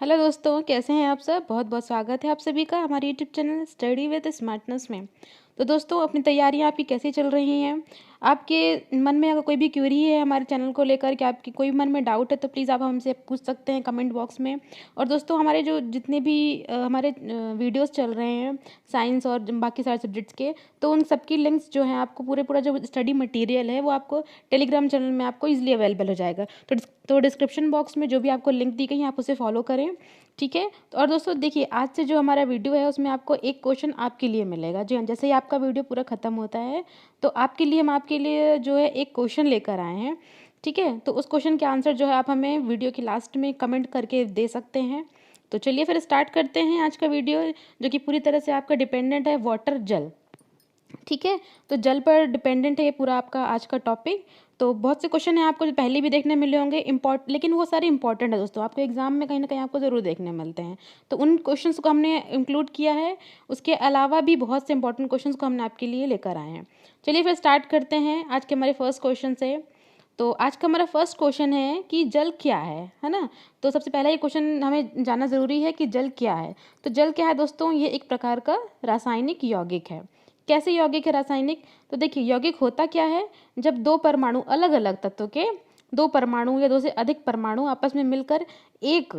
Hello दोस्तों, कैसे हैं आप सब। बहुत बहुत स्वागत है आप सभी का हमारे YouTube channel study with smartness में। तो दोस्तों, अपनी तैयारियां आपकी कैसी चल रही हैं। आपके मन में अगर कोई भी क्वेरी है हमारे चैनल को लेकर कि आपकी कोई मन में डाउट है तो प्लीज़ आप हमसे पूछ सकते हैं कमेंट बॉक्स में। और दोस्तों, हमारे जो जितने भी हमारे वीडियोस चल रहे हैं साइंस और बाकी सारे सब्जेक्ट्स के, तो उन सबकी लिंक्स जो हैं आपको पूरा जो स्टडी मटेरियल है वो आपको टेलीग्राम चैनल में आपको ईजिली अवेलेबल हो जाएगा। तो डिस्क्रिप्शन बॉक्स में जो भी आपको लिंक दी गई है आप उसे फॉलो करें, ठीक है। तो और दोस्तों देखिए, आज से जो हमारा वीडियो है उसमें आपको एक क्वेश्चन आपके लिए मिलेगा। जी हाँ, जैसे ही आपका वीडियो पूरा ख़त्म होता है तो आपके लिए हम आपके लिए जो है एक क्वेश्चन लेकर आए हैं, ठीक है। तो उस क्वेश्चन के आंसर जो है आप हमें वीडियो के लास्ट में कमेंट करके दे सकते हैं। तो चलिए फिर स्टार्ट करते हैं आज का वीडियो, जो कि पूरी तरह से आपका डिपेंडेंट है वाटर, जल, ठीक है। तो जल पर डिपेंडेंट है ये पूरा आपका आज का टॉपिक। तो बहुत से क्वेश्चन हैं आपको जो पहले भी देखने मिले होंगे लेकिन वो सारे इंपॉर्टेंट है दोस्तों, आपको एग्जाम में कहीं ना कहीं आपको ज़रूर देखने मिलते हैं। तो उन क्वेश्चंस को हमने इंक्लूड किया है। उसके अलावा भी बहुत से इंपॉर्टेंट क्वेश्चंस को हमने आपके लिए लेकर आए हैं। चलिए फिर स्टार्ट करते हैं आज के हमारे फर्स्ट क्वेश्चन से। तो आज का हमारा फर्स्ट क्वेश्चन है कि जल क्या है ना। तो सबसे पहला ये क्वेश्चन हमें जानना ज़रूरी है कि जल क्या है। तो जल क्या है दोस्तों, ये एक प्रकार का रासायनिक यौगिक है। कैसे यौगिक है रासायनिक, तो देखिए यौगिक होता क्या है, जब दो परमाणु अलग अलग तत्व के दो परमाणु या दो से अधिक परमाणु आपस में मिलकर एक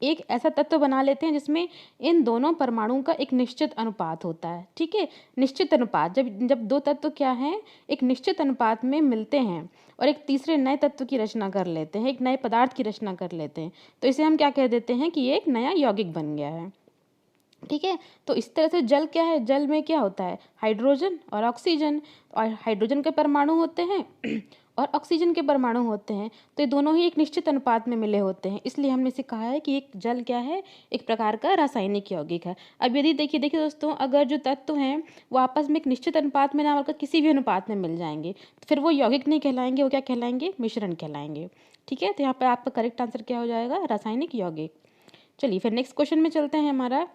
एक ऐसा तत्व बना लेते हैं जिसमें इन दोनों परमाणुओं का एक निश्चित अनुपात होता है, ठीक है। निश्चित अनुपात, जब जब दो तत्व क्या हैं, एक निश्चित अनुपात में मिलते हैं और एक तीसरे नए तत्व की रचना कर लेते हैं, एक नए पदार्थ की रचना कर लेते हैं, तो इसे हम क्या कह देते हैं कि ये एक नया यौगिक बन गया है, ठीक है। तो इस तरह से जल क्या है, जल में क्या होता है, हाइड्रोजन और ऑक्सीजन। और हाइड्रोजन के परमाणु होते हैं और ऑक्सीजन के परमाणु होते हैं, तो ये दोनों ही एक निश्चित अनुपात में मिले होते हैं, इसलिए हमने इसे कहा है कि एक जल क्या है, एक प्रकार का रासायनिक यौगिक है। अब यदि देखिए देखिए दोस्तों, अगर जो तत्व हैं वो आपस में एक निश्चित अनुपात में ना होकर किसी भी अनुपात में मिल जाएंगे तो फिर वो यौगिक नहीं कहलाएंगे, वो क्या कहलाएंगे, मिश्रण कहलाएंगे, ठीक है। तो यहाँ पर आपका करेक्ट आंसर क्या हो जाएगा, रासायनिक यौगिक। चलिए फिर नेक्स्ट क्वेश्चन में चलते हैं हमारा।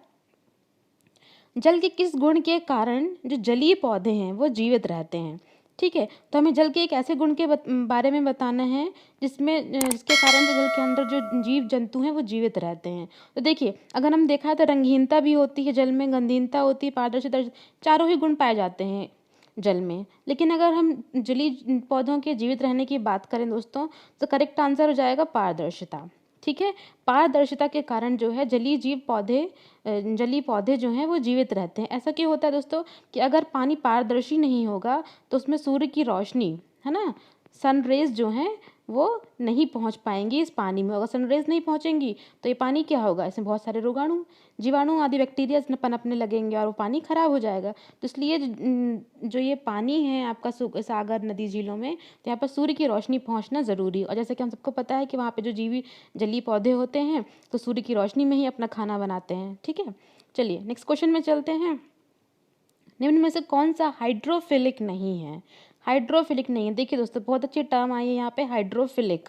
जल के किस गुण के कारण जो जलीय पौधे हैं वो जीवित रहते हैं, ठीक है। तो हमें जल के एक ऐसे गुण के बारे में बताना है जिसके कारण जो जल के अंदर जो जीव जंतु हैं वो जीवित रहते हैं। तो देखिए, अगर हम देखा है तो रंगहीनता भी होती है जल में, गंधहीनता होती है, पारदर्शिता, चारों ही गुण पाए जाते हैं जल में। लेकिन अगर हम जलीय पौधों के जीवित रहने की बात करें दोस्तों, तो करेक्ट आंसर हो जाएगा पारदर्शिता, ठीक है। पारदर्शिता के कारण जो है जलीय पौधे जो हैं वो जीवित रहते हैं। ऐसा क्यों होता है दोस्तों, कि अगर पानी पारदर्शी नहीं होगा तो उसमें सूर्य की रोशनी, है ना, सन रेज जो हैं वो नहीं पहुंच पाएंगी इस पानी में। अगर सन रेज नहीं पहुंचेंगी तो ये पानी क्या होगा, इसमें बहुत सारे रोगाणु, जीवाणु आदि बैक्टीरिया पनपने लगेंगे और वो पानी खराब हो जाएगा। तो इसलिए जो ये पानी है आपका सागर, नदी, झीलों में, तो यहाँ पर सूर्य की रोशनी पहुँचना ज़रूरी है। और जैसे कि हम सबको पता है कि वहाँ पे जो जलीय पौधे होते हैं तो सूर्य की रोशनी में ही अपना खाना बनाते हैं, ठीक है। चलिए नेक्स्ट क्वेश्चन में चलते हैं। निम्न में से कौन सा हाइड्रोफिलिक नहीं है, हाइड्रोफिलिक नहीं है। देखिए दोस्तों, बहुत अच्छी टर्म आई है यहाँ पे, हाइड्रोफिलिक।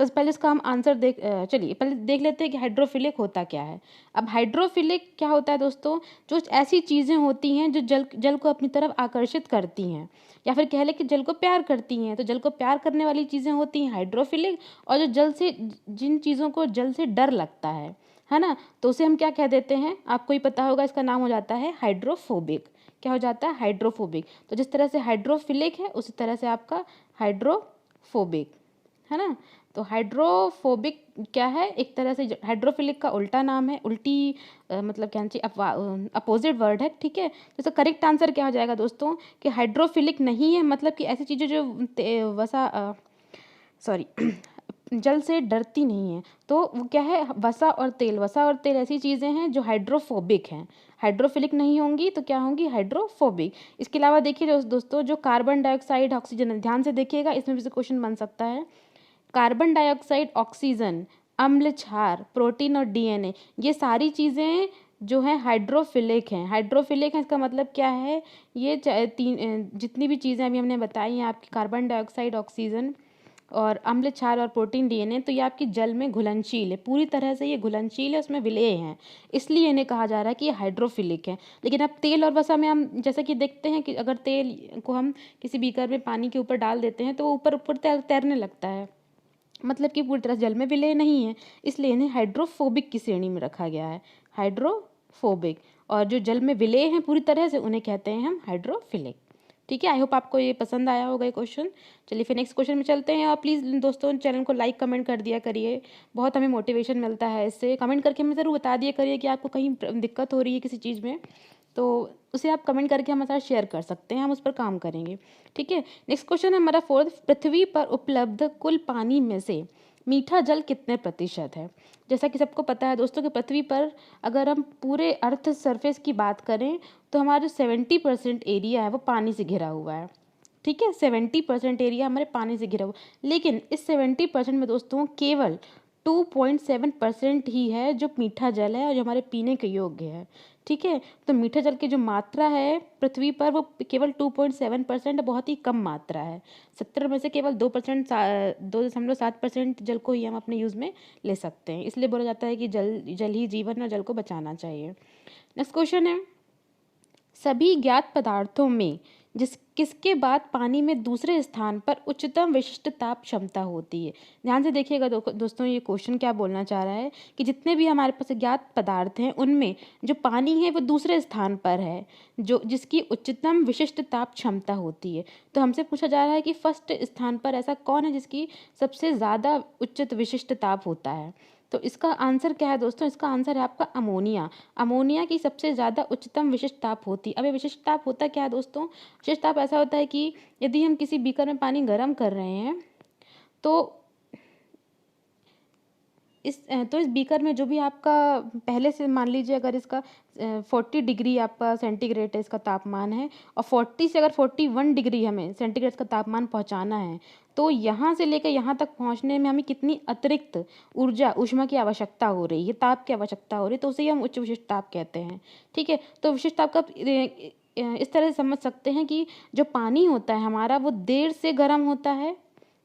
तो पहले इसका हम आंसर चलिए पहले देख लेते हैं कि हाइड्रोफिलिक होता क्या है। अब हाइड्रोफिलिक क्या होता है दोस्तों, जो ऐसी चीज़ें होती हैं जो जल जल को अपनी तरफ आकर्षित करती हैं, या फिर कह लें कि जल को प्यार करती हैं। तो जल को प्यार करने वाली चीज़ें होती हैं हाइड्रोफिलिक, और जो जिन चीज़ों को जल से डर लगता है ना, तो उसे हम क्या कह देते हैं, आपको ही पता होगा, इसका नाम हो जाता है हाइड्रोफोबिक। क्या हो जाता है, हाइड्रोफोबिक। तो जिस तरह से हाइड्रोफिलिक है उसी तरह से आपका हाइड्रोफोबिक, है ना। तो हाइड्रोफोबिक क्या है, एक तरह से हाइड्रोफिलिक का उल्टा नाम है, उल्टी मतलब क्या चाहिए, अपोजिट वर्ड है, ठीक है। तो इसका करेक्ट आंसर क्या हो जाएगा दोस्तों, कि हाइड्रोफिलिक नहीं है, मतलब कि ऐसी चीज़ें जो सॉरी जल से डरती नहीं है। तो वो क्या है, वसा और तेल ऐसी चीज़ें हैं जो हाइड्रोफोबिक हैं, हाइड्रोफिलिक नहीं होंगी तो क्या होंगी, हाइड्रोफोबिक। इसके अलावा देखिए दोस्तों, जो कार्बन डाइऑक्साइड, ऑक्सीजन, ध्यान से देखिएगा, इसमें भी से क्वेश्चन बन सकता है। कार्बन डाइऑक्साइड, ऑक्सीजन, अम्ल क्षार, प्रोटीन और डीएनए, ये सारी चीज़ें जो है हाइड्रोफिलिक हैं। हाइड्रोफिलिक है, इसका मतलब क्या है, ये जितनी भी चीज़ें अभी हमने बताई हैं आपकी, कार्बन डाइऑक्साइड, ऑक्सीजन और अम्ल क्षार और प्रोटीन डीएनए, तो ये आपकी जल में घुलनशील है, पूरी तरह से ये घुलनशील है, उसमें विलेय हैं, इसलिए इन्हें कहा जा रहा है कि ये हाइड्रोफिलिक है। लेकिन अब तेल और वसा में हम जैसा कि देखते हैं कि अगर तेल को हम किसी बीकर में पानी के ऊपर डाल देते हैं तो वो ऊपर ऊपर तैरने लगता है, मतलब कि पूरी तरह से जल में विलय नहीं है, इसलिए इन्हें हाइड्रोफोबिक की श्रेणी में रखा गया है, हाइड्रोफोबिक। और जो जल में विलय हैं पूरी तरह से उन्हें कहते हैं हम हाइड्रोफिलिक। ठीक है, आई होप आपको ये पसंद आया होगा ये क्वेश्चन। चलिए फिर नेक्स्ट क्वेश्चन में चलते हैं। और प्लीज़ दोस्तों चैनल को लाइक कमेंट कर दिया करिए, बहुत हमें मोटिवेशन मिलता है इससे। कमेंट करके हमें ज़रूर बता दिया करिए कि आपको कहीं दिक्कत हो रही है किसी चीज़ में, तो उसे आप कमेंट करके हमारे साथ शेयर कर सकते हैं, हम उस पर काम करेंगे। ठीक है, नेक्स्ट क्वेश्चन है हमारा फोर्थ। पृथ्वी पर उपलब्ध कुल पानी में से मीठा जल कितने प्रतिशत है? जैसा कि सबको पता है दोस्तों कि पृथ्वी पर अगर हम पूरे अर्थ सरफेस की बात करें तो हमारे 70% एरिया है वो पानी से घिरा हुआ है। ठीक है, 70% एरिया हमारे पानी से घिरा हुआ, लेकिन इस 70% में दोस्तों केवल 2.7% ही है जो मीठा जल है और जो हमारे पीने के योग्य है। ठीक है, तो मीठा जल की जो मात्रा है पृथ्वी पर वो केवल 2.7%, बहुत ही कम मात्रा है। 70 में से केवल 2.7% जल को ही हम अपने यूज़ में ले सकते हैं, इसलिए बोला जाता है कि जल जल ही जीवन है, जल को बचाना चाहिए। नेक्स्ट क्वेश्चन है, सभी ज्ञात पदार्थों में किसके बाद पानी में दूसरे स्थान पर उच्चतम विशिष्ट ताप क्षमता होती है? ध्यान से देखिएगा दोस्तों, ये क्वेश्चन क्या बोलना चाह रहा है कि जितने भी हमारे पास ज्ञात पदार्थ हैं उनमें जो पानी है वो दूसरे स्थान पर है जो जिसकी उच्चतम विशिष्ट ताप क्षमता होती है। तो हमसे पूछा जा रहा है कि फर्स्ट स्थान पर ऐसा कौन है जिसकी सबसे ज़्यादा उच्च विशिष्ट ताप होता है? तो इसका आंसर क्या है दोस्तों? इसका आंसर है आपका अमोनिया। अमोनिया की सबसे ज़्यादा उच्चतम विशिष्ट ताप होती है। अब ये विशिष्ट ताप होता क्या है दोस्तों? विशिष्ट ताप ऐसा होता है कि यदि हम किसी बीकर में पानी गर्म कर रहे हैं तो इस बीकर में जो भी आपका पहले से मान लीजिए अगर इसका 40 डिग्री आपका सेंटीग्रेड है, इसका तापमान है, और 40 से अगर 41 डिग्री हमें सेंटीग्रेड का तापमान पहुंचाना है, तो यहाँ से लेकर यहाँ तक पहुंचने में हमें कितनी अतिरिक्त ऊर्जा ऊष्मा की आवश्यकता हो रही है, ताप की आवश्यकता हो रही है, तो उसे ही हम उच्च विशिष्ट ताप कहते हैं। ठीक है, तो विशिष्ट ताप का इस तरह से समझ सकते हैं कि जो पानी होता है हमारा वो देर से गर्म होता है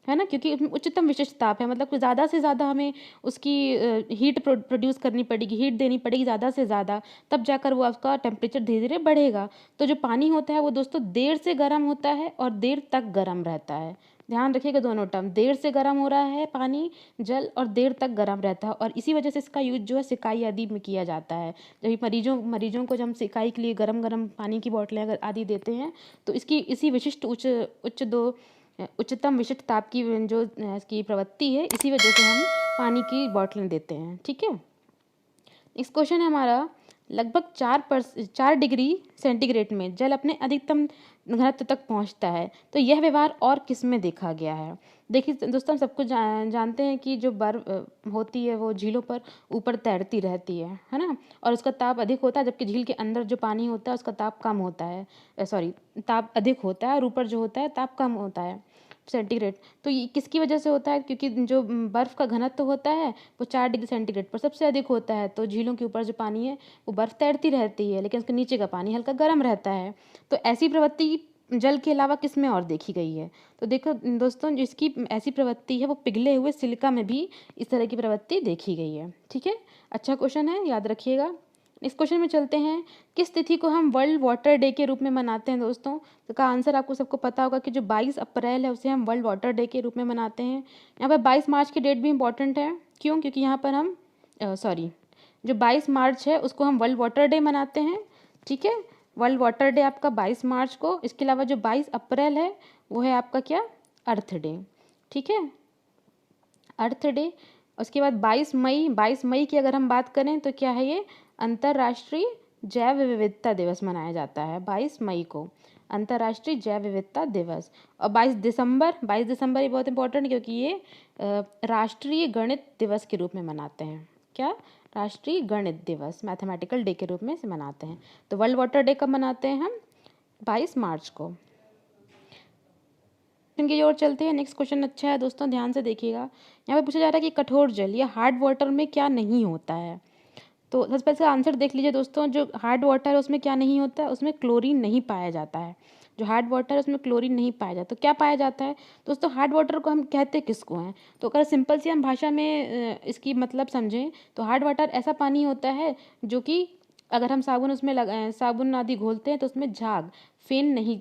ना, क्योंकि उसमें उच्चतम विशिष्ट ताप है, मतलब ज़्यादा से ज़्यादा हमें उसकी हीट प्रोड्यूस करनी पड़ेगी, हीट देनी पड़ेगी ज़्यादा से ज़्यादा, तब जाकर वो उसका टेम्परेचर धीरे धीरे बढ़ेगा। तो जो पानी होता है वो दोस्तों देर से गर्म होता है और देर तक गर्म रहता है। ध्यान रखिएगा दोनों टर्म, देर से गर्म हो रहा है पानी जल और देर तक गर्म रहता है, और इसी वजह से इसका यूज जो है सिकाई आदि में किया जाता है। जब मरीजों को जब हम सिकाई के लिए गर्म गर्म पानी की बोतलें अगर आदि देते हैं तो इसकी इसी विशिष्ट उच्चतम विशिष्ट ताप की जो इसकी प्रवृत्ति है, इसी वजह से हम पानी की बोतलें देते हैं। ठीक है, नेक्स्ट क्वेश्चन है हमारा, लगभग 4 डिग्री सेंटीग्रेड में जल अपने अधिकतम घनत्व तक पहुंचता है, तो यह व्यवहार और किस में देखा गया है? देखिए दोस्तों, हम सबको जानते हैं कि जो बर्फ होती है वो झीलों पर ऊपर तैरती रहती है ना, और उसका ताप अधिक होता है, जबकि झील के अंदर जो पानी होता है उसका ताप कम होता है, सॉरी ताप अधिक होता है, और ऊपर जो होता है ताप कम होता है सेंटीग्रेड। तो ये किसकी वजह से होता है? क्योंकि जो बर्फ़ का घनत्व होता है वो 4 डिग्री सेंटीग्रेड पर सबसे अधिक होता है, तो झीलों के ऊपर जो पानी है वो बर्फ़ तैरती रहती है, लेकिन उसके नीचे का पानी हल्का गर्म रहता है। तो ऐसी प्रवृत्ति जल के अलावा किस में और देखी गई है? तो देखो दोस्तों, जिसकी ऐसी प्रवृत्ति है वो पिघले हुए सिलिका में भी इस तरह की प्रवृत्ति देखी गई है। ठीक है, अच्छा क्वेश्चन है, याद रखिएगा। इस क्वेश्चन में चलते हैं, किस तिथि को हम वर्ल्ड वाटर डे के रूप में मनाते हैं दोस्तों? तो का आंसर आपको सबको पता होगा कि जो 22 अप्रैल है उसे हम वर्ल्ड वाटर डे के रूप में मनाते हैं। यहाँ पर 22 मार्च की डेट भी इंपॉर्टेंट है, क्यों? क्योंकि यहाँ पर हम जो 22 मार्च है उसको हम वर्ल्ड वाटर डे मनाते हैं। ठीक है, वर्ल्ड वाटर डे आपका 22 मार्च को। इसके अलावा जो 22 अप्रैल है वो है आपका क्या? अर्थ डे। ठीक है, अर्थ डे। उसके बाद 22 मई की अगर हम बात करें तो क्या है, ये अंतर्राष्ट्रीय जैव विविधता दिवस मनाया जाता है 22 मई को, अंतर्राष्ट्रीय जैव विविधता दिवस। और 22 दिसंबर ये बहुत इंपॉर्टेंट, क्योंकि ये राष्ट्रीय गणित दिवस के रूप में मनाते हैं। क्या? राष्ट्रीय गणित दिवस, मैथमेटिकल डे के रूप में इसे मनाते हैं। तो वर्ल्ड वाटर डे कब मनाते हैं हम? 22 मार्च को। की ओर चलते हैं। नेक्स्ट क्वेश्चन अच्छा है दोस्तों, ध्यान से देखिएगा। यहाँ पे पूछा जा रहा है कि कठोर जल या हार्ड वाटर में क्या नहीं होता है? तो सबसे पहले इसका आंसर देख लीजिए दोस्तों, जो हार्ड वाटर है उसमें क्या नहीं होता है? उसमें क्लोरीन नहीं पाया जाता है। जो हार्ड वाटर है उसमें क्लोरीन नहीं पाया जाता। तो क्या पाया जाता है दोस्तों? हार्ड वाटर को हम कहते किसको हैं? तो अगर सिंपल सी हम भाषा में इसकी मतलब समझें तो हार्ड वाटर ऐसा पानी होता है जो कि अगर हम साबुन आदि घोलते हैं तो उसमें झाग फेन नहीं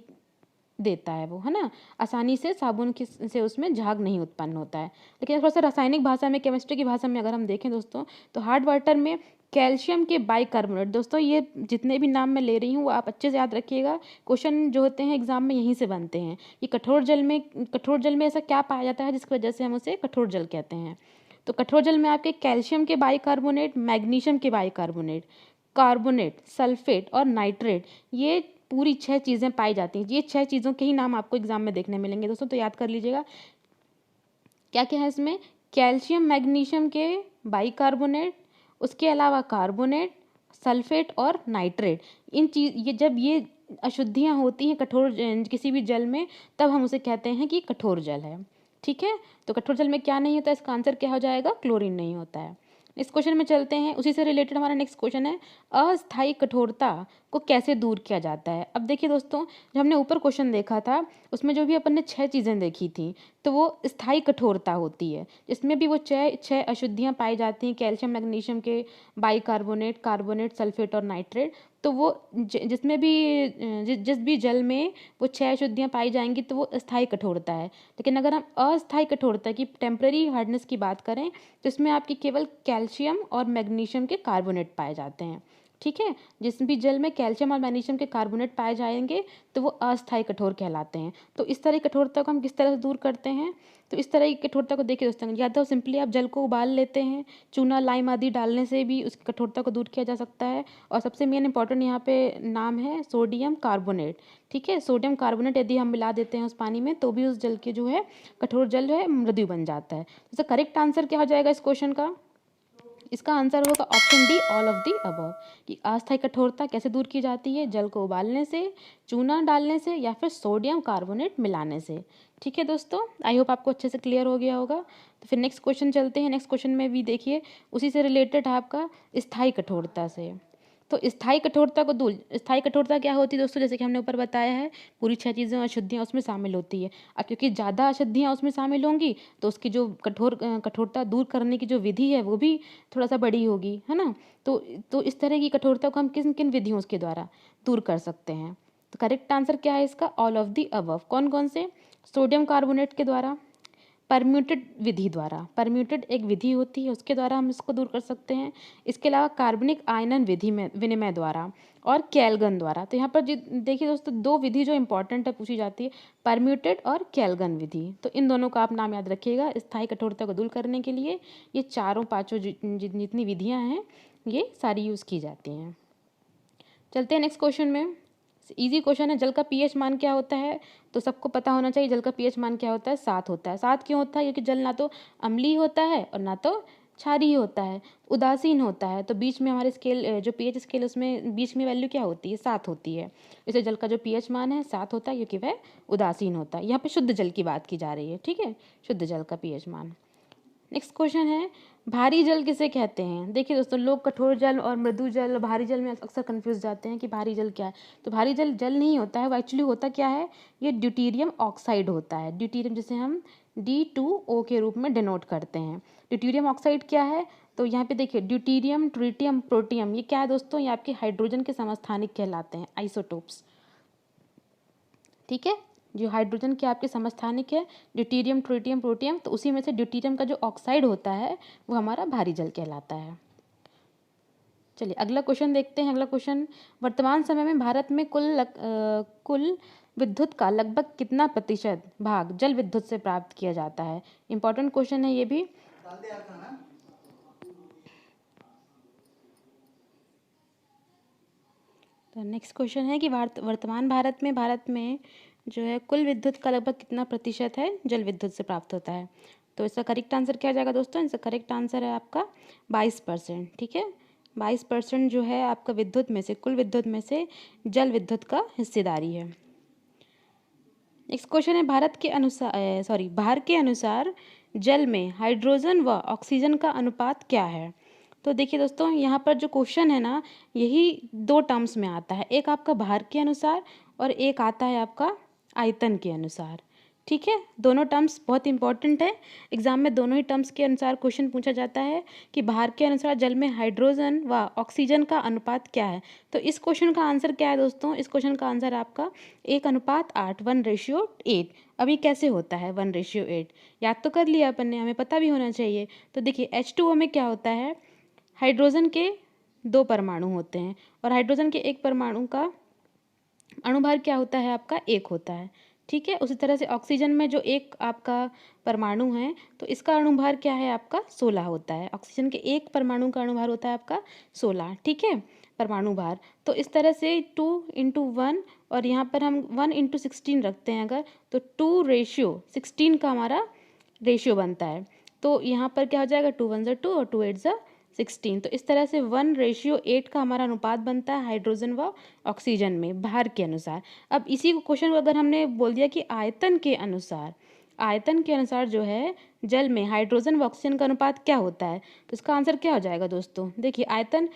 देता है वो, है ना। आसानी से साबुन की से उसमें झाग नहीं उत्पन्न होता है। लेकिन थोड़ा सा रासायनिक भाषा में, केमिस्ट्री की भाषा में अगर हम देखें दोस्तों, तो हार्ड वाटर में कैल्शियम के बाइकार्बोनेट, दोस्तों ये जितने भी नाम मैं ले रही हूँ वो आप अच्छे से याद रखिएगा। क्वेश्चन जो होते हैं एग्जाम में यहीं से बनते हैं कि कठोर जल में ऐसा क्या पाया जाता है जिसकी वजह से हम उसे कठोर जल कहते हैं। तो कठोर जल में आपके कैल्शियम के बाइकार्बोनेट, मैग्नीशियम के बाइकार्बोनेट, कार्बोनेट, सल्फेट और नाइट्रेट, ये पूरी 6 चीज़ें पाई जाती हैं। ये 6 चीज़ों के ही नाम आपको एग्जाम में देखने मिलेंगे दोस्तों, तो याद कर लीजिएगा क्या क्या है इसमें। कैल्शियम मैग्नीशियम के बाइकार्बोनेट, उसके अलावा कार्बोनेट, सल्फेट और नाइट्रेट। ये जब ये अशुद्धियाँ होती हैं किसी भी जल में, तब हम उसे कहते हैं कि कठोर जल है। ठीक है, तो कठोर जल में क्या नहीं होता, इसका आंसर क्या हो जाएगा, क्लोरीन नहीं होता है। इस क्वेश्चन में चलते हैं, उसी से रिलेटेड हमारा नेक्स्ट क्वेश्चन है, अस्थायी कठोरता को कैसे दूर किया जाता है। अब देखिए दोस्तों, जो हमने ऊपर क्वेश्चन देखा था उसमें जो भी अपन ने 6 चीज़ें देखी थी, तो वो स्थायी कठोरता होती है, जिसमें भी वो 6 अशुद्धियाँ पाई जाती हैं, कैल्शियम मैग्नीशियम के बाइकार्बोनेट, कार्बोनेट, सल्फेट और नाइट्रेट। तो वो जिसमें भी जिस भी जल में वो 6 अशुद्धियाँ पाई जाएंगी तो वो स्थायी कठोरता है। लेकिन अगर हम अस्थायी कठोरता की, टेम्पररी हार्डनेस की बात करें, तो इसमें आपकी केवल कैल्शियम और मैग्नीशियम के कार्बोनेट पाए जाते हैं। ठीक है, जिस भी जल में कैल्शियम और मैग्नीशियम के कार्बोनेट पाए जाएंगे तो वो अस्थायी कठोर कहलाते हैं। तो इस तरह की कठोरता को हम किस तरह से दूर करते हैं, तो इस तरह की कठोरता को देखिए दोस्तों, या तो सिंपली आप जल को उबाल लेते हैं, चूना, लाइम आदि डालने से भी उसकी कठोरता को दूर किया जा सकता है। और सबसे मेन इंपॉर्टेंट यहाँ पे नाम है सोडियम कार्बोनेट। ठीक है, सोडियम कार्बोनेट यदि हम मिला देते हैं उस पानी में तो भी उस जल के जो है कठोर जल जो है मृदु बन जाता है। तो करेक्ट आंसर क्या हो जाएगा इस क्वेश्चन का, इसका आंसर होगा option D, all of the above. कि अस्थायी कठोरता कैसे दूर की जाती है, जल को उबालने से, चूना डालने से या फिर सोडियम कार्बोनेट मिलाने से। ठीक है दोस्तों, आई होप आपको अच्छे से क्लियर हो गया होगा। तो फिर नेक्स्ट क्वेश्चन चलते हैं। नेक्स्ट क्वेश्चन में भी देखिए उसी से रिलेटेड है आपका स्थायी कठोरता से। तो स्थायी कठोरता क्या होती है दोस्तों, जैसे कि हमने ऊपर बताया है, पूरी 6 चीज़ें अशुद्धियाँ उसमें शामिल होती है। अब क्योंकि ज़्यादा अशुद्धियाँ उसमें शामिल होंगी तो उसकी जो कठोरता दूर करने की जो विधि है वो भी थोड़ा सा बड़ी होगी, है ना। तो इस तरह की कठोरता को हम किन किन विधियों के द्वारा दूर कर सकते हैं। तो करेक्ट आंसर क्या है इसका, ऑल ऑफ दी अबव। कौन कौन से, सोडियम कार्बोनेट के द्वारा, परम्यूटेड विधि द्वारा, परम्यूटेड एक विधि होती है उसके द्वारा हम इसको दूर कर सकते हैं। इसके अलावा कार्बनिक आयनन विधि में विनिमय द्वारा और कैलगन द्वारा। तो यहाँ पर देखिए दोस्तों, 2 विधि जो इंपॉर्टेंट है पूछी जाती है, परम्यूटेड और कैलगन विधि। तो इन दोनों का आप नाम याद रखिएगा स्थायी कठोरता को दूर करने के लिए। ये चारों पाँचों जितनी विधियाँ हैं ये सारी यूज़ की जाती हैं। चलते हैं नेक्स्ट क्वेश्चन में। इजी क्वेश्चन है, जल का पीएच मान क्या होता है। तो सबको पता होना चाहिए जल का पीएच मान क्या होता है, 7 होता है। 7 क्यों होता है, क्योंकि जल ना तो अम्लीय होता है और ना तो क्षारीय होता है, उदासीन होता है। तो बीच में हमारे स्केल जो पीएच स्केल उसमें बीच में वैल्यू क्या होती है, 7 होती है। इसलिए जल का जो पीएच मान है 7 होता है क्योंकि वह उदासीन होता है। यहाँ पे शुद्ध जल की बात की जा रही है, ठीक है, शुद्ध जल का पीएच मान। नेक्स्ट क्वेश्चन है, भारी जल किसे कहते हैं। देखिए दोस्तों, लोग कठोर जल और मृदु जल, भारी जल में अक्सर कंफ्यूज जाते हैं कि भारी जल क्या है। तो भारी जल जल नहीं होता है, वो एक्चुअली होता क्या है, ये ड्यूटीरियम ऑक्साइड होता है। ड्यूटीरियम जिसे हम D2O के रूप में डिनोट करते हैं। ड्यूटीरियम ऑक्साइड क्या है, तो यहाँ पे देखिए ड्यूटीरियम, ट्रिटियम, प्रोटियम, ये क्या है दोस्तों, ये आपके हाइड्रोजन के समस्थानिक कहलाते हैं, आइसोटोप्स। ठीक है, जो हाइड्रोजन के आपके समस्थानिक है, ड्यूटीरियम, ट्रिटियम, प्रोटियम, तो उसी में से ड्यूटीरियम का जो ऑक्साइड होता है वो हमारा भारी जल कहलाता है। चलिए अगला क्वेश्चन देखते हैं। अगला क्वेश्चन, वर्तमान समय में भारत में कुल विद्युत का लगभग कितना प्रतिशत भाग जल विद्युत से प्राप्त किया जाता है। इंपॉर्टेंट क्वेश्चन है ये भी। तो नेक्स्ट क्वेश्चन है कि वर्तमान भारत में जो है कुल विद्युत का लगभग कितना प्रतिशत है जल विद्युत से प्राप्त होता है। तो इसका करेक्ट आंसर क्या जाएगा दोस्तों, इसका करेक्ट आंसर है आपका 22%। ठीक है, 22% जो है आपका विद्युत में से, कुल विद्युत में से जल विद्युत का हिस्सेदारी है। नेक्स्ट क्वेश्चन है, भार के अनुसार जल में हाइड्रोजन व ऑक्सीजन का अनुपात क्या है। तो देखिए दोस्तों, यहाँ पर जो क्वेश्चन है ना, यही 2 टर्म्स में आता है, एक आपका भार के अनुसार और एक आता है आपका आयतन के अनुसार। ठीक है, दोनों टर्म्स बहुत इंपॉर्टेंट है। एग्जाम में दोनों ही टर्म्स के अनुसार क्वेश्चन पूछा जाता है कि भार के अनुसार जल में हाइड्रोजन व ऑक्सीजन का अनुपात क्या है। तो इस क्वेश्चन का आंसर क्या है दोस्तों? इस क्वेश्चन का आंसर आपका 1:8, 1:8। अब ये कैसे होता है 1:8? याद तो कर लिया अपन ने, हमें पता भी होना चाहिए। तो देखिए H2O में क्या होता है, हाइड्रोजन के 2 परमाणु होते हैं और हाइड्रोजन के एक परमाणु का अणुभार क्या होता है आपका? 1 होता है। ठीक है, उसी तरह से ऑक्सीजन में जो एक आपका परमाणु है तो इसका अणुभार क्या है आपका? 16 होता है। ऑक्सीजन के एक परमाणु का अणुभार होता है आपका 16। ठीक है, परमाणु भार। तो इस तरह से 2:1 और यहाँ पर हम 1:16 रखते हैं अगर, तो 2:16 का हमारा रेशियो बनता है। तो यहाँ पर क्या हो जाएगा, 2 1 2 और 2 8 16। तो इस तरह से 1:8 का हमारा अनुपात बनता है हाइड्रोजन व ऑक्सीजन में भार के अनुसार। अब इसी को क्वेश्चन को अगर हमने बोल दिया कि आयतन के अनुसार, आयतन के अनुसार जो है जल में हाइड्रोजन व ऑक्सीजन का अनुपात क्या होता है, तो इसका आंसर क्या हो जाएगा दोस्तों? देखिए आयतन,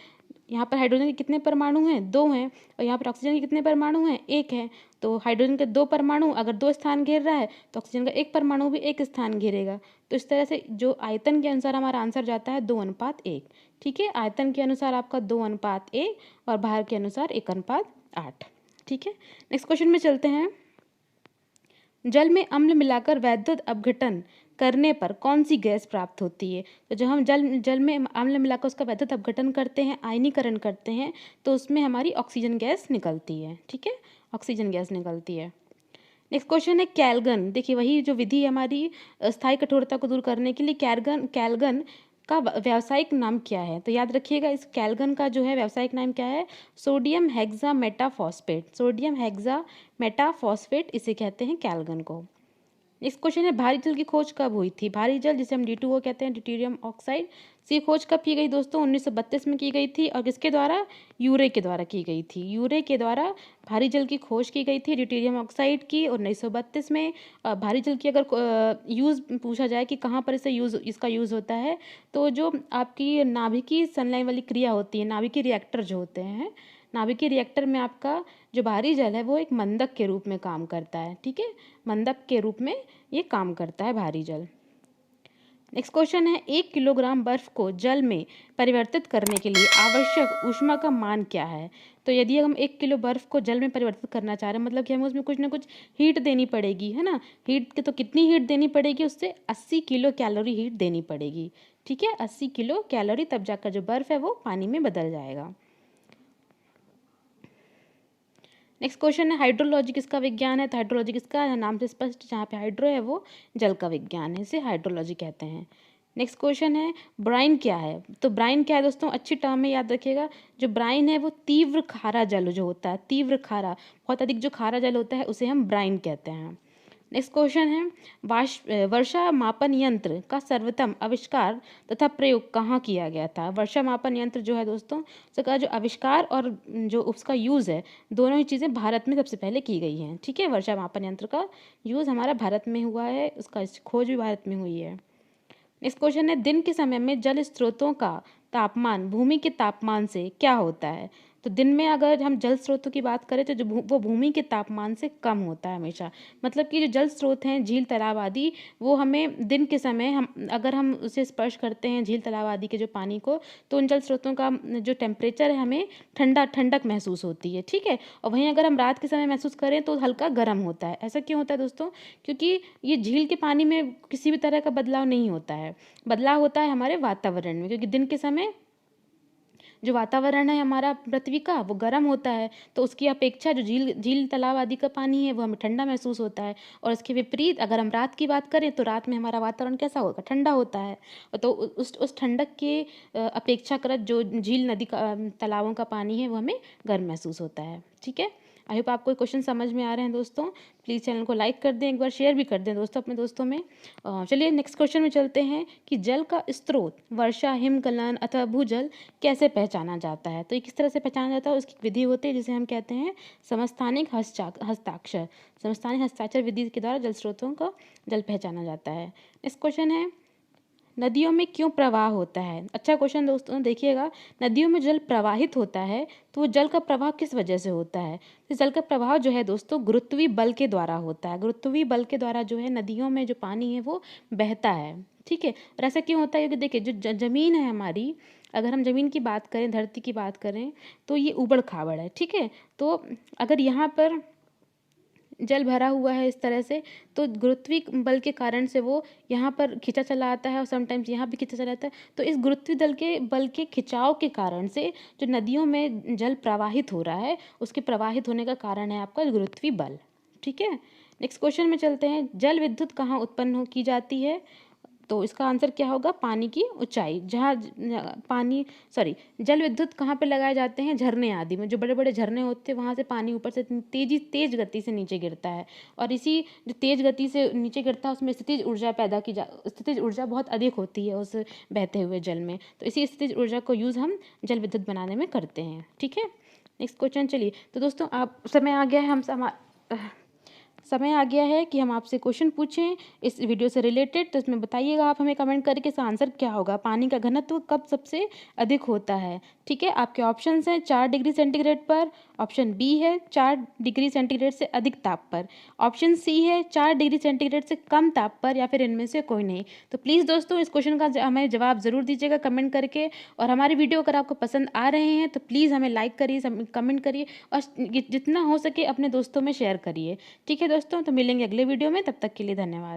यहाँ पर हाइड्रोजन के कितने परमाणु हैं? 2 हैं। और यहाँ पर ऑक्सीजन के कितने परमाणु हैं? 1 है। तो हाइड्रोजन के 2 परमाणु अगर 2 स्थान घेर रहा है तो ऑक्सीजन का 1 परमाणु भी 1 स्थान घेरेगा। तो इस तरह से जो आयतन के अनुसार हमारा आंसर जाता है 2:1। ठीक है, आयतन के अनुसार आपका 2:1 और भार के अनुसार 1:8। ठीक है, नेक्स्ट क्वेश्चन में चलते हैं। जल में अम्ल मिलाकर वैद्युत अपघटन करने पर कौन सी गैस प्राप्त होती है? तो जब हम जल में अम्ल मिलाकर उसका वैद्युत अपघटन करते हैं, आयनीकरण करते हैं, तो उसमें हमारी ऑक्सीजन गैस निकलती है। ठीक है, ऑक्सीजन गैस निकलती है। नेक्स्ट क्वेश्चन है कैलगन। देखिए वही जो विधि है हमारी स्थायी कठोरता को दूर करने के लिए, कैलगन का व्यावसायिक नाम क्या है? तो याद रखिएगा इस कैलगन का जो है व्यावसायिक नाम क्या है? Sodium hexametaphosphate. सोडियम हेक्सामेटाफॉस्फेट इसे कहते हैं कैलगन को। नेक्स्ट क्वेश्चन है भारी जल की खोज कब हुई थी? भारी जल जिसे हम D2O कहते हैं, ड्यूटेरियम ऑक्साइड, इसकी खोज कब की गई दोस्तों? 1932 में की गई थी। और किसके द्वारा? यूरे के द्वारा की गई थी। यूरे के द्वारा भारी जल की खोज की गई थी, ड्यूटेरियम ऑक्साइड की 1932 में। भारी जल की अगर यूज़ पूछा जाए कि कहाँ पर इसका यूज़ होता है, तो जो आपकी नाभिकीय संलयन वाली क्रिया होती है, नाभिकीय रिएक्टर जो होते हैं, नाभिकीय रिएक्टर में आपका जो भारी जल है वो एक मंदक के रूप में काम करता है। ठीक है, मंदक के रूप में ये काम करता है भारी जल। नेक्स्ट क्वेश्चन है 1 किलोग्राम बर्फ को जल में परिवर्तित करने के लिए आवश्यक ऊष्मा का मान क्या है? तो यदि हम 1 किलो बर्फ को जल में परिवर्तित करना चाह रहे हैं, मतलब कि हमें उसमें कुछ ना कुछ हीट देनी पड़ेगी, है ना। हीट के तो कितनी हीट देनी पड़ेगी? उससे 80 किलो कैलोरी हीट देनी पड़ेगी। ठीक है, 80 किलो कैलोरी, तब जाकर जो बर्फ है वो पानी में बदल जाएगा। नेक्स्ट क्वेश्चन है हाइड्रोलॉजी किसका विज्ञान है? तो हाइड्रोलॉजी किसका है? नाम से स्पष्ट, जहाँ पे हाइड्रो है वो जल का विज्ञान है, इसे हाइड्रोलॉजी कहते हैं। नेक्स्ट क्वेश्चन है ब्राइन क्या है? तो ब्राइन क्या है दोस्तों? अच्छी टर्म में याद रखिएगा। जो ब्राइन है वो तीव्र खारा जल जो होता है, तीव्र खारा, बहुत अधिक जो खारा जल होता है उसे हम ब्राइन कहते हैं। नेक्स्ट क्वेश्चन है वर्षा मापन यंत्र का सर्वप्रथम आविष्कार तथा प्रयोग कहाँ किया गया था? वर्षा मापन यंत्र जो है दोस्तों, उसका जो आविष्कार और जो उसका यूज़ है, दोनों ही चीज़ें भारत में सबसे पहले की गई हैं। ठीक है, वर्षा मापन यंत्र का यूज़ हमारा भारत में हुआ है, उसका खोज भी भारत में हुई है। नेक्स्ट क्वेश्चन है दिन के समय में जल स्रोतों का तापमान भूमि के तापमान से क्या होता है? तो दिन में अगर हम जल स्रोतों की बात करें तो वो भूमि के तापमान से कम होता है हमेशा। मतलब कि जो जल स्रोत हैं, झील तालाब आदि, वो हमें दिन के समय हम उसे स्पर्श करते हैं, झील तालाब आदि के जो पानी को, तो उन जल स्रोतों का जो टेम्परेचर है हमें ठंडक महसूस होती है। ठीक है, और वहीं अगर हम रात के समय महसूस करें तो हल्का गर्म होता है। ऐसा क्यों होता है दोस्तों? क्योंकि ये झील के पानी में किसी भी तरह का बदलाव नहीं होता है, बदलाव होता है हमारे वातावरण में, क्योंकि दिन के समय जो वातावरण है हमारा पृथ्वी का वो गर्म होता है, तो उसकी अपेक्षा जो झील तालाब आदि का पानी है वो हमें ठंडा महसूस होता है। और इसके विपरीत अगर हम रात की बात करें तो रात में हमारा वातावरण कैसा होगा? ठंडा होता है। तो उस ठंडक के अपेक्षाकृत जो झील नदी का तालाबों का पानी है वो हमें गर्म महसूस होता है। ठीक है, आई होप आपको क्वेश्चन समझ में आ रहे हैं दोस्तों। प्लीज़ चैनल को लाइक कर दें, एक बार शेयर भी कर दें दोस्तों अपने दोस्तों में। चलिए नेक्स्ट क्वेश्चन में चलते हैं कि जल का स्रोत वर्षा, हिमगलन अथवा भूजल कैसे पहचाना जाता है? तो ये किस तरह से पहचाना जाता है? उसकी विधि होती है जिसे हम कहते हैं समस्थानिक हस्ताक्षर। समस्थानिक हस्ताक्षर विधि के द्वारा जल स्रोतों का जल पहचाना जाता है। नेक्स्ट क्वेश्चन है नदियों में क्यों प्रवाह होता है? अच्छा क्वेश्चन दोस्तों, देखिएगा। नदियों में जल प्रवाहित होता है तो वो जल का प्रवाह किस वजह से होता है? तो जल का प्रवाह जो है दोस्तों गुरुत्वीय बल के द्वारा होता है। गुरुत्वीय बल के द्वारा जो है नदियों में जो पानी है वो बहता है। ठीक है, और ऐसा क्यों होता है? क्योंकि देखिए जो ज़मीन है हमारी, अगर हम ज़मीन की बात करें, धरती की बात करें, तो ये ऊबड़ खाबड़ है। ठीक है, तो अगर यहाँ पर जल भरा हुआ है इस तरह से, तो गुरुत्वीय बल के कारण से वो यहाँ पर खींचा चला आता है और समटाइम्स यहाँ भी खींचा चला आता है। तो इस गुरुत्वीय दल के बल के खिंचाव के कारण से जो नदियों में जल प्रवाहित हो रहा है, उसके प्रवाहित होने का कारण है आपका गुरुत्वीय बल। ठीक है, नेक्स्ट क्वेश्चन में चलते हैं। जल विद्युत कहाँ उत्पन्न की जाती है? तो इसका आंसर क्या होगा? पानी की ऊंचाई, जहाँ जल विद्युत कहाँ पे लगाए जाते हैं? झरने आदि में। जो बड़े बड़े झरने होते हैं वहाँ से पानी ऊपर से तेज गति से नीचे गिरता है, और इसी जो तेज गति से नीचे गिरता है उसमें स्थितिज ऊर्जा बहुत अधिक होती है उस बहते हुए जल में। तो इसी स्थितिज ऊर्जा को यूज़ हम जल विद्युत बनाने में करते हैं। ठीक है, नेक्स्ट क्वेश्चन। चलिए तो दोस्तों, आप समय आ गया है समय आ गया है कि हम आपसे क्वेश्चन पूछें इस वीडियो से रिलेटेड। तो इसमें बताइएगा आप हमें कमेंट करके इसका आंसर क्या होगा? पानी का घनत्व कब सबसे अधिक होता है? ठीक है, आपके ऑप्शंस हैं 4 डिग्री सेंटीग्रेड पर, ऑप्शन बी है 4 डिग्री सेंटीग्रेड से अधिक ताप पर, ऑप्शन सी है 4 डिग्री सेंटीग्रेड से कम ताप पर, या फिर इनमें से कोई नहीं। तो प्लीज़ दोस्तों इस क्वेश्चन का हमें जवाब ज़रूर दीजिएगा कमेंट करके। और हमारी वीडियो अगर आपको पसंद आ रहे हैं तो प्लीज़ हमें लाइक करिए, कमेंट करिए, और जितना हो सके अपने दोस्तों में शेयर करिए। ठीक है दोस्तों, तो मिलेंगे अगले वीडियो में, तब तक के लिए धन्यवाद।